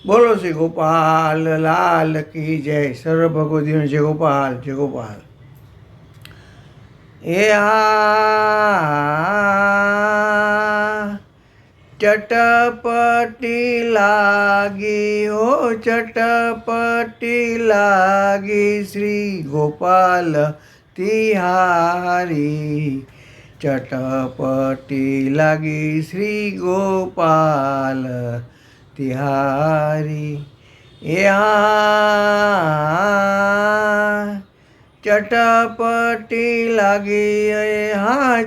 બોલો શ્રી ગોપાલ લાલ કી જય. સર્વ ભગવતીઓને જય ગોપાલ, જય ગોપાલ. એ ચટપટી લાગી હો, ચટપટી લાગી શ્રી ગોપાલ તિહારી. ચટપટી લાગી શ્રી ગોપાલ તિહારી. એ ચટપટી લાગી,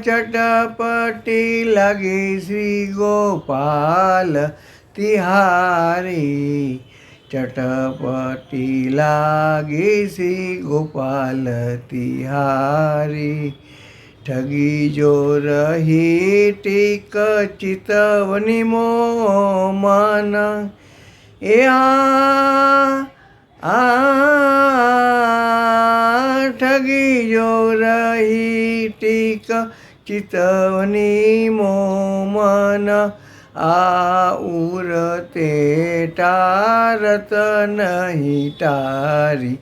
ચટપટી લાગી શ્રી ગોપાલ તિહારી. ચટપટી લાગી શ્રી ગોપાલ તિહારી. ઠગી જો રહી ટીક ચિતવની મોમન. એ ઠગી જો રહી ટીક ચિતવની મોમન. ઉરતે ટારત નહીં ટારી.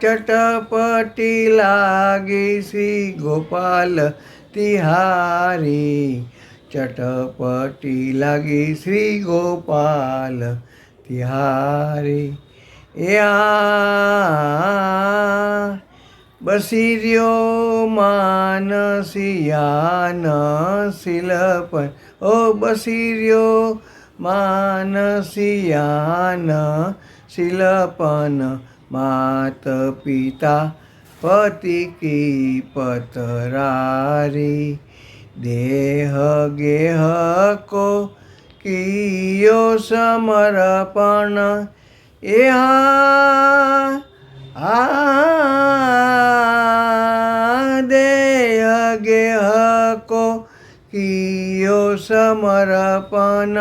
ચટપટી લાગી શ્રી ગોપાલ તિહારી. ચટપટી લાગી શ્રી ગોપાલ તિહારી. એ બસી રહ્યો માનસિયાન શિલપન. બસી રહ્યો માનસિયાન શિલપન. માત પિતા પતિ કી પતરારી. દેહ ગેહ કો કિયો સમર્પણ. એ દેહ ગેહ કો કિયો સમર્પણ.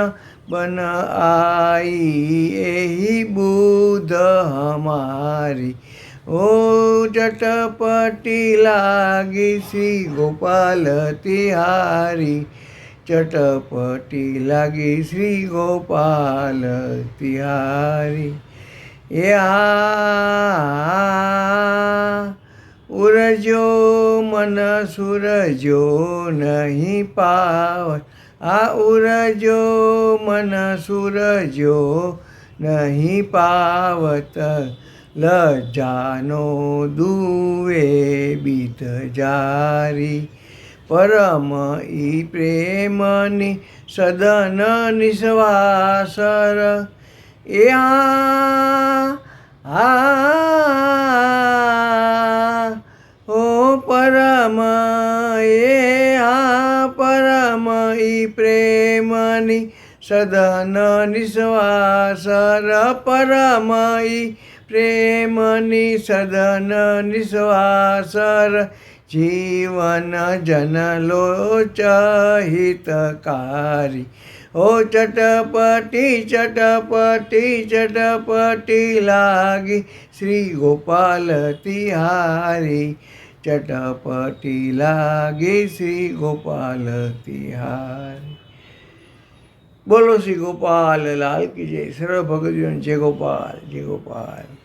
बन आई यही बुध हमारी. चटपटी लागी श्री गोपाल तिहारी. चटपटी लागी श्री गोपाल तिहारी. उरजो मन सूरजो नहीं पावत. उरजो मन सूरजो नहीं पावत. लज्जानो दुवे बीत जारी. परम ई प्रेमनी सदन निस्वासर. ए परम परम ई प्रेमनी सदन निस्वासर. परम ई प्रेमनी सदन निस्वासर. जीवन जन लोचहितकारी. चटपटी चटपटी चटपटी लागी श्री गोपाल तिहारी. चटपटी लागी श्री गोपाल तिहारी. बोलो श्री गोपाल लाल की जय. सर्व भगवतीओं जय गोपाल, जय गोपाल.